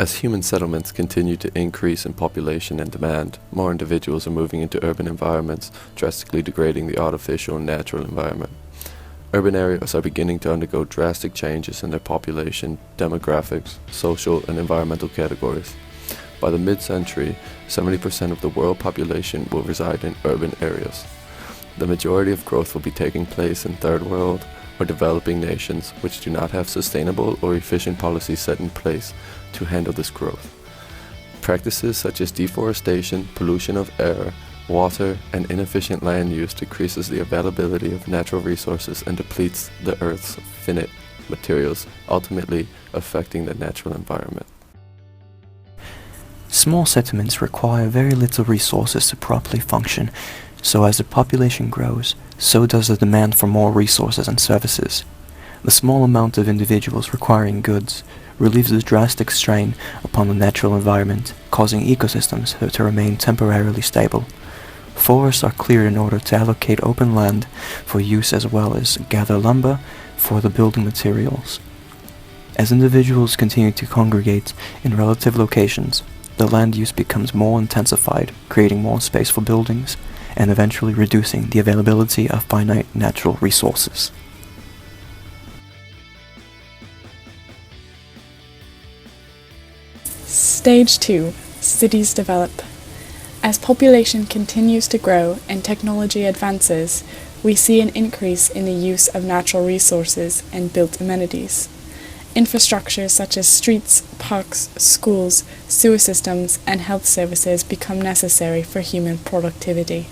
As human settlements continue to increase in population and demand, more individuals are moving into urban environments, drastically degrading the artificial and natural environment. Urban areas are beginning to undergo drastic changes in their population, demographics, social and environmental categories. By the mid-century, 70% of the world population will reside in urban areas. The majority of growth will be taking place in third world or developing nations which do not have sustainable or efficient policies set in place to handle this growth. Practices such as deforestation, pollution of air, water, and inefficient land use decreases the availability of natural resources and depletes the Earth's finite materials, ultimately affecting the natural environment. Small settlements require very little resources to properly function, so as the population grows, so does the demand for more resources and services. The small amount of individuals requiring goods relieves the drastic strain upon the natural environment, causing ecosystems to remain temporarily stable. Forests are cleared in order to allocate open land for use as well as gather lumber for the building materials. As individuals continue to congregate in relative locations, the land use becomes more intensified, creating more space for buildings, and eventually reducing the availability of finite natural resources. Stage 2. Cities develop. As population continues to grow and technology advances, we see an increase in the use of natural resources and built amenities. Infrastructure such as streets, parks, schools, sewer systems, and health services become necessary for human productivity.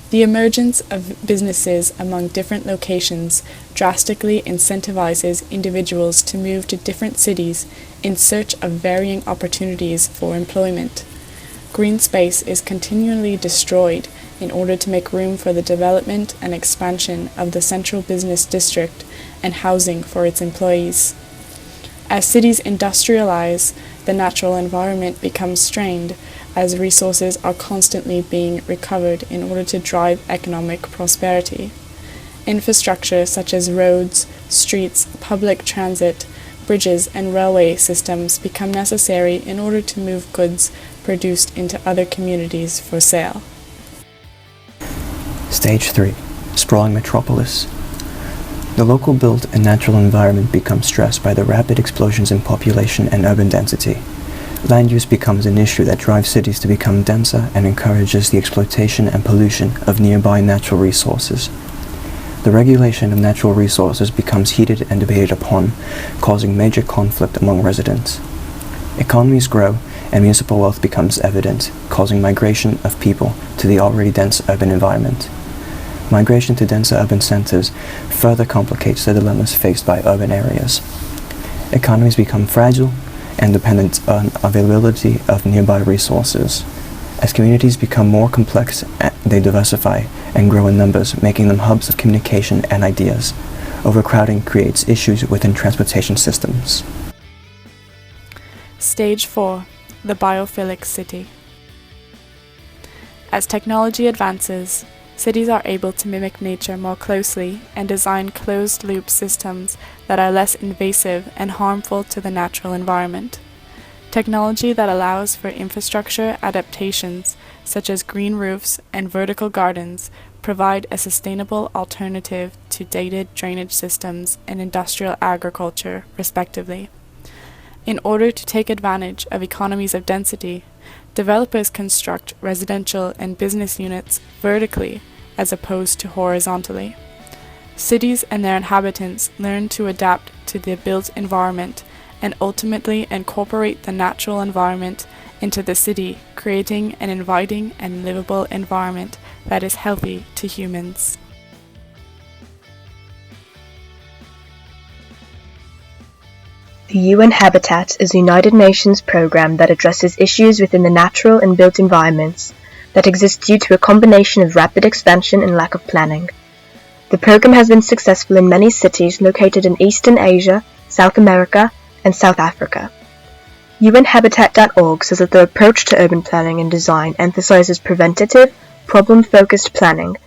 The emergence of businesses among different locations drastically incentivizes individuals to move to different cities in search of varying opportunities for employment. Green space is continually destroyed in order to make room for the development and expansion of the central business district and housing for its employees. As cities industrialize, the natural environment becomes strained as resources are constantly being recovered in order to drive economic prosperity. Infrastructure such as roads, streets, public transit, bridges, and railway systems become necessary in order to move goods produced into other communities for sale. Stage 3. Sprawling metropolis. The local built and natural environment becomes stressed by the rapid explosions in population and urban density. Land use becomes an issue that drives cities to become denser and encourages the exploitation and pollution of nearby natural resources. The regulation of natural resources becomes heated and debated upon, causing major conflict among residents. Economies grow and municipal wealth becomes evident, causing migration of people to the already dense urban environment. Migration to denser urban centers further complicates the dilemmas faced by urban areas. Economies become fragile and dependent on availability of nearby resources. As communities become more complex, they diversify and grow in numbers, making them hubs of communication and ideas. Overcrowding creates issues within transportation systems. Stage 4. The Biophilic City. As technology advances, cities are able to mimic nature more closely and design closed-loop systems that are less invasive and harmful to the natural environment. Technology that allows for infrastructure adaptations, such as green roofs and vertical gardens, provide a sustainable alternative to dated drainage systems and industrial agriculture, respectively. In order to take advantage of economies of density, developers construct residential and business units vertically as opposed to horizontally. Cities and their inhabitants learn to adapt to the built environment and ultimately incorporate the natural environment into the city, creating an inviting and livable environment that is healthy to humans. The UN Habitat is a United Nations program that addresses issues within the natural and built environments that exist due to a combination of rapid expansion and lack of planning. The program has been successful in many cities located in Eastern Asia, South America, and South Africa. UNHabitat.org says that the approach to urban planning and design emphasizes preventative, problem-focused planning.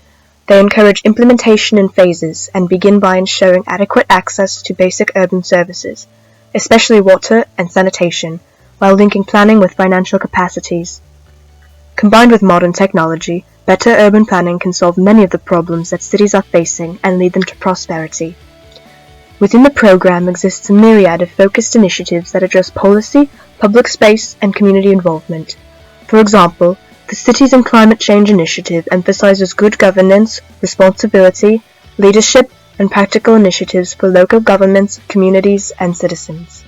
They encourage implementation in phases and begin by ensuring adequate access to basic urban services, especially water and sanitation, while linking planning with financial capacities. Combined with modern technology, better urban planning can solve many of the problems that cities are facing and lead them to prosperity. Within the program exists a myriad of focused initiatives that address policy, public space, and community involvement. For example, the Cities and Climate Change Initiative emphasizes good governance, responsibility, leadership, and practical initiatives for local governments, communities, and citizens.